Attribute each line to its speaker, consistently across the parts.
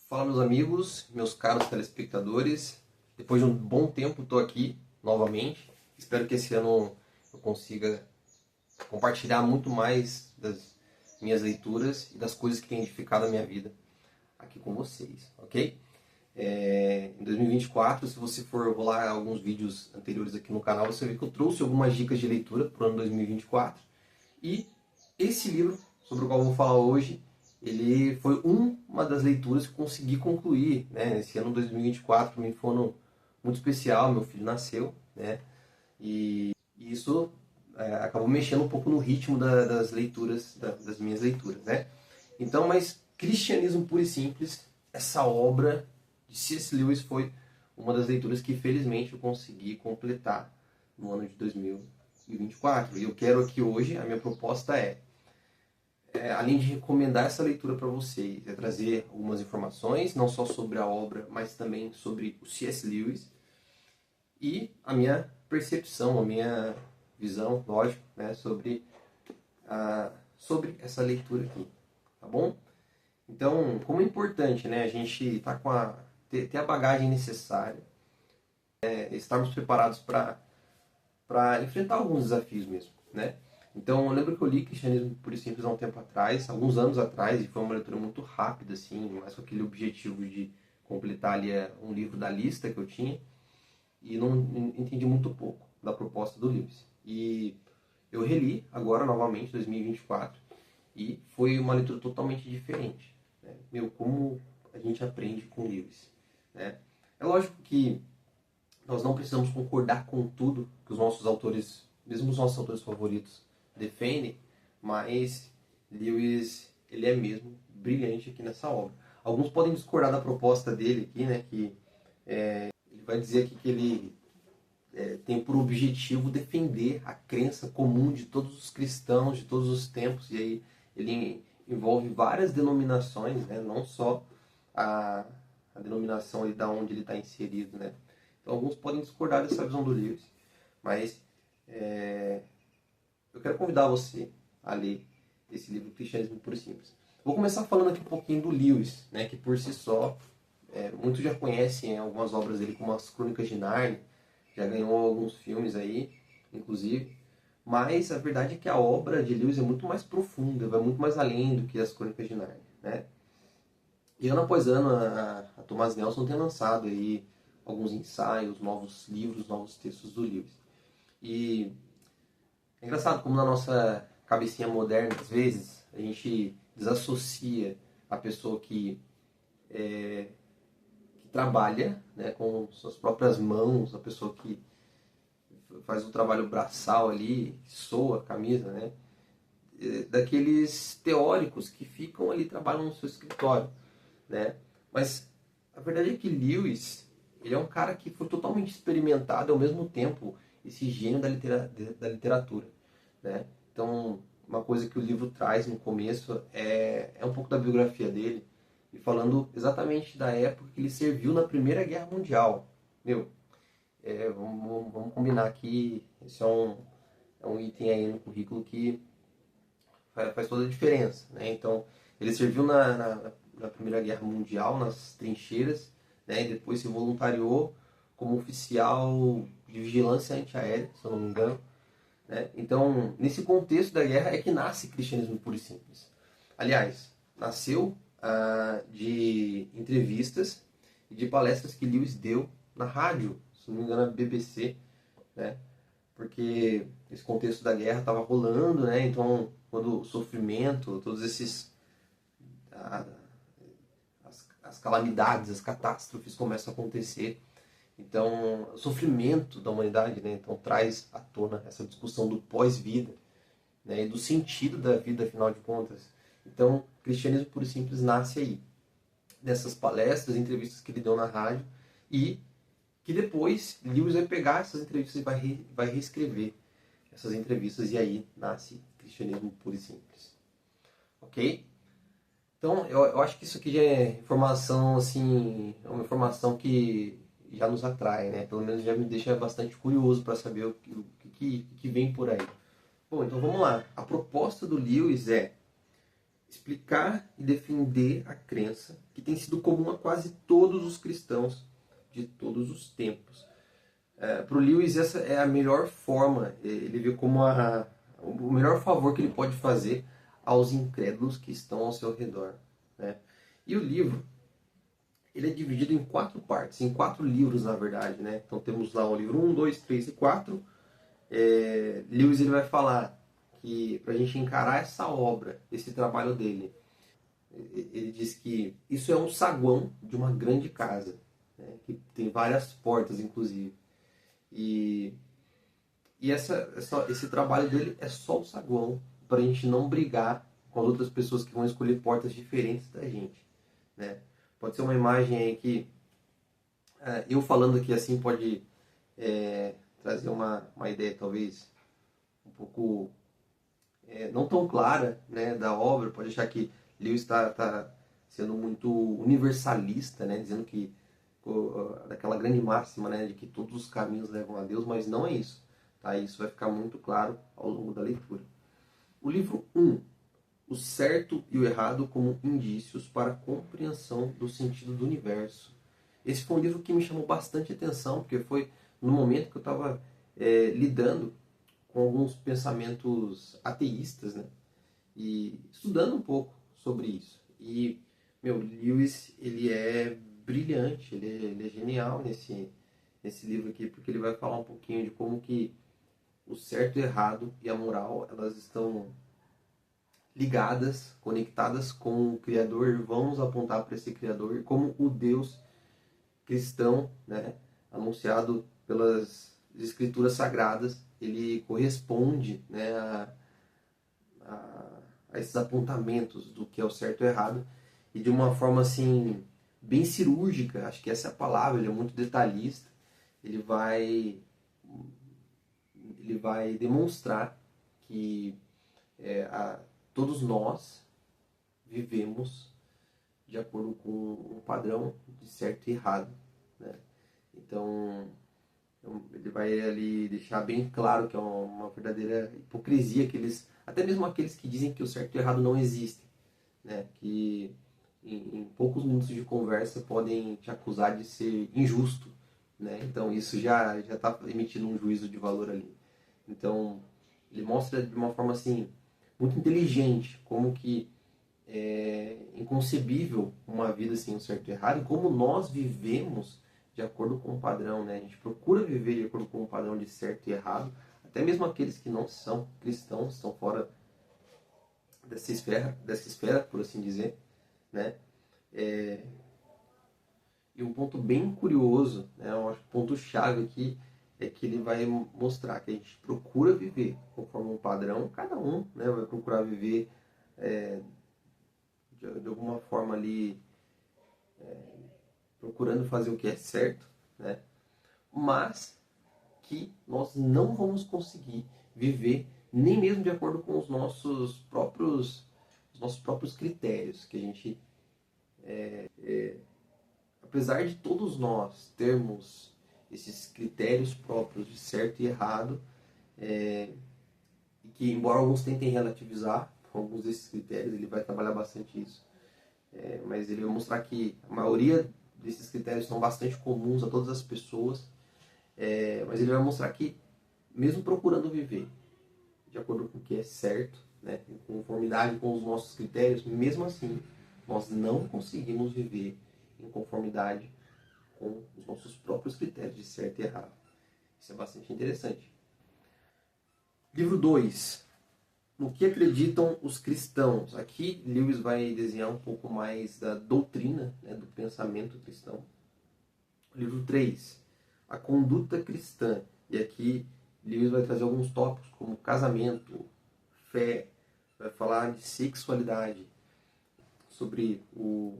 Speaker 1: Fala, meus amigos, meus caros telespectadores. Depois de um bom tempo estou aqui novamente. Espero que esse ano eu consiga compartilhar muito mais das minhas leituras e das coisas que têm edificado a minha vida aqui com vocês, ok? Em 2024, se você for rolar alguns vídeos anteriores aqui no canal, você vê que eu trouxe algumas dicas de leitura para o ano 2024. E esse livro, sobre o qual eu vou falar hoje, ele foi uma das leituras que eu consegui concluir, né? Esse ano 2024 para mim foi um ano muito especial, meu filho nasceu, né? E isso acabou mexendo um pouco no ritmo das leituras, das minhas leituras, né? Então, mas Cristianismo Puro e Simples, essa obra de C.S. Lewis foi uma das leituras que felizmente eu consegui completar no ano de 2024. E eu quero aqui hoje, a minha proposta além de recomendar essa leitura para vocês, trazer algumas informações, não só sobre a obra, mas também sobre o C.S. Lewis e a minha percepção, a minha visão, lógico, né, sobre essa leitura aqui, tá bom? Então, como é importante, né, a gente tá ter a bagagem necessária, estarmos preparados para enfrentar alguns desafios mesmo, né? Então, eu lembro que eu li Cristianismo Puro e Simples há um tempo atrás, alguns anos atrás, e foi uma leitura muito rápida, assim, mais com aquele objetivo de completar ali um livro da lista que eu tinha, e não entendi muito pouco da proposta do Lewis. E eu reli agora, novamente, 2024, e foi uma leitura totalmente diferente, né? Meu, como a gente aprende com o Lewis, né? É lógico que nós não precisamos concordar com tudo que os nossos autores, mesmo os nossos autores favoritos, defendem, mas Lewis, ele é mesmo brilhante aqui nessa obra. Alguns podem discordar da proposta dele aqui, né, que ele vai dizer aqui que ele tem por objetivo defender a crença comum de todos os cristãos, de todos os tempos, e aí ele envolve várias denominações, né, não só a denominação ali da onde ele está inserido, né. Então alguns podem discordar dessa visão do Lewis, mas eu quero convidar você a ler esse livro Cristianismo Puro e Simples. Vou começar falando aqui um pouquinho do Lewis, né, que por si só, muitos já conhecem algumas obras dele, como as Crônicas de Nárnia, já ganhou alguns filmes aí, inclusive, mas a verdade é que a obra de Lewis é muito mais profunda, vai muito mais além do que as Crônicas de Nárnia, né? E ano após ano, a Thomas Nelson tem lançado aí alguns ensaios, novos livros, novos textos do Lewis. E é engraçado como na nossa cabecinha moderna, às vezes, a gente desassocia a pessoa que trabalha, né, com suas próprias mãos, a pessoa que faz o trabalho braçal ali, que soa a camisa, né, daqueles teóricos que ficam ali, trabalham no seu escritório, né? Mas a verdade é que Lewis, ele é um cara que foi totalmente experimentado, ao mesmo tempo esse gênio da literatura, né? Então, uma coisa que o livro traz no começo é um pouco da biografia dele, e falando exatamente da época que ele serviu na Primeira Guerra Mundial. Meu, vamos combinar aqui, esse é um item aí no currículo que faz toda a diferença, né? Então, ele serviu na Primeira Guerra Mundial, nas trincheiras, né? E depois se voluntariou como oficial de vigilância antiaérea, se eu não me engano, né? Então, nesse contexto da guerra é que nasce Cristianismo Puro e Simples. Aliás, nasceu de entrevistas e de palestras que Lewis deu na rádio, se não me engano, a BBC, né? Porque esse contexto da guerra estava rolando, né? Então, quando o sofrimento, todos esses as calamidades, as catástrofes começam a acontecer, então o sofrimento da humanidade, né, então traz à tona essa discussão do pós-vida, né, e do sentido da vida, afinal de contas. Então, Cristianismo Puro e Simples nasce aí, dessas palestras, entrevistas que ele deu na rádio, e que depois Lewis vai pegar essas entrevistas e vai reescrever essas entrevistas, e aí nasce Cristianismo Puro e Simples. Ok? Então, eu acho que isso aqui já é informação, assim, é uma informação que já nos atrai, né? Pelo menos já me deixa bastante curioso para saber o que vem por aí. Bom, então vamos lá. A proposta do Lewis é explicar e defender a crença que tem sido comum a quase todos os cristãos de todos os tempos. Para o Lewis, essa é a melhor forma, ele vê como o melhor favor que ele pode fazer aos incrédulos que estão ao seu redor, né? E o livro, ele é dividido em 4 partes, em 4 livros, na verdade, né? Então temos lá o livro 1, 2, 3 e 4. Lewis ele vai falar que para a gente encarar essa obra, esse trabalho dele, ele diz que isso é um saguão de uma grande casa, né? Que tem várias portas, inclusive. E esse trabalho dele é só o saguão para a gente não brigar com as outras pessoas que vão escolher portas diferentes da gente, né? Pode ser uma imagem aí que eu falando aqui assim pode trazer uma ideia talvez um pouco não tão clara, né, da obra. Pode achar que Lewis está sendo muito universalista, né, dizendo que daquela grande máxima, né, de que todos os caminhos levam a Deus, mas não é isso. Tá? Isso vai ficar muito claro ao longo da leitura. O livro 1, o certo e o errado como indícios para a compreensão do sentido do universo. Esse foi um livro que me chamou bastante atenção, porque foi no momento que eu estava lidando com alguns pensamentos ateístas, né? E estudando um pouco sobre isso. E, Lewis, ele é brilhante, ele é genial nesse livro aqui, porque ele vai falar um pouquinho de como que o certo e o errado e a moral, elas estão ligadas, conectadas com o Criador, vamos apontar para esse Criador como o Deus cristão, né, anunciado pelas Escrituras Sagradas, ele corresponde, né, a esses apontamentos do que é o certo e o errado, e de uma forma assim bem cirúrgica, acho que essa é a palavra, ele é muito detalhista, ele vai demonstrar que todos nós vivemos de acordo com um padrão de certo e errado, né? Então, ele vai ali deixar bem claro que é uma verdadeira hipocrisia que até mesmo aqueles que dizem que o certo e o errado não existem, né? Que em poucos minutos de conversa podem te acusar de ser injusto, né? Então isso já está emitindo um juízo de valor ali. Então ele mostra de uma forma assim muito inteligente como que é inconcebível uma vida sem o certo e errado, e como nós vivemos de acordo com o padrão, né? A gente procura viver de acordo com o padrão de certo e errado, até mesmo aqueles que não são cristãos, estão fora dessa esfera, por assim dizer, né? E um ponto bem curioso, né? Eu acho que o ponto-chave aqui é que ele vai mostrar que a gente procura viver conforme um padrão, cada um, né, vai procurar viver de alguma forma ali, procurando fazer o que é certo, né? Mas que nós não vamos conseguir viver nem mesmo de acordo com os nossos próprios critérios, que a gente, apesar de todos nós termos esses critérios próprios de certo e errado, e que embora alguns tentem relativizar alguns desses critérios, ele vai trabalhar bastante isso, mas ele vai mostrar que a maioria desses critérios são bastante comuns a todas as pessoas, mas ele vai mostrar que mesmo procurando viver de acordo com o que é certo, né, em conformidade com os nossos critérios, mesmo assim nós não conseguimos viver em conformidade com os nossos próprios critérios de certo e errado. Isso é bastante interessante. Livro 2. No que acreditam os cristãos? Aqui Lewis vai desenhar um pouco mais da doutrina, né, do pensamento cristão. Livro 3. A conduta cristã. E aqui Lewis vai trazer alguns tópicos como casamento, fé, vai falar de sexualidade, sobre o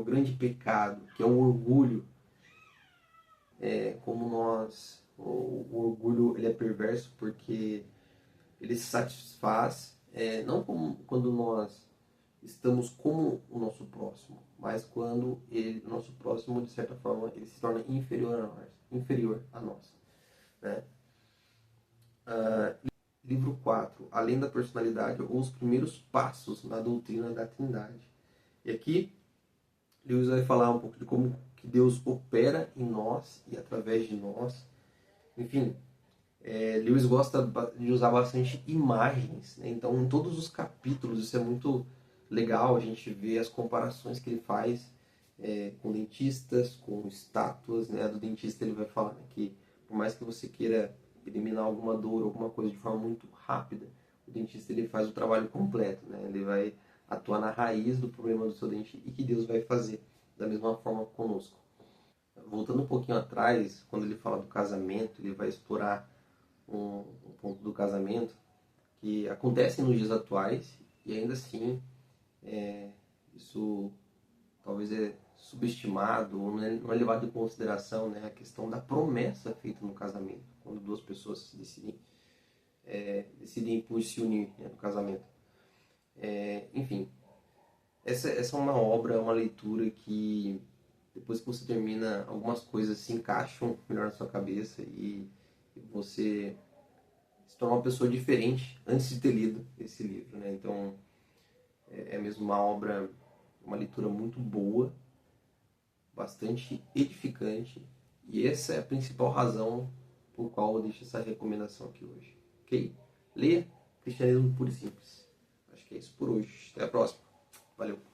Speaker 1: grande pecado, que é o orgulho, como o orgulho ele é perverso porque ele se satisfaz, não como quando nós estamos como o nosso próximo, mas quando o nosso próximo, de certa forma, ele se torna inferior a nós, né? Livro 4, Além da Personalidade, ou os primeiros passos na doutrina da Trindade. E aqui Lewis vai falar um pouco de como que Deus opera em nós e através de nós. Enfim, Lewis gosta de usar bastante imagens, né? Então, em todos os capítulos, isso é muito legal, a gente vê as comparações que ele faz com dentistas, com estátuas, né? Do dentista ele vai falar, né, que por mais que você queira eliminar alguma dor, alguma coisa de forma muito rápida, o dentista ele faz o trabalho completo, né? Ele vai atuar na raiz do problema do seu dente e que Deus vai fazer da mesma forma conosco. Voltando um pouquinho atrás, quando ele fala do casamento, ele vai explorar um ponto do casamento que acontece nos dias atuais e ainda assim isso talvez é subestimado ou não é levado em consideração, né, a questão da promessa feita no casamento, quando duas pessoas decidem por se unir, né, no casamento. Enfim, essa é uma obra, uma leitura que depois que você termina, algumas coisas se encaixam melhor na sua cabeça e você se torna uma pessoa diferente antes de ter lido esse livro, né? Então é mesmo uma obra, uma leitura muito boa, bastante edificante, e essa é a principal razão por qual eu deixo essa recomendação aqui hoje. Ok? Leia Cristianismo Puro e Simples. Acho que é isso por hoje. Até a próxima. Valeu.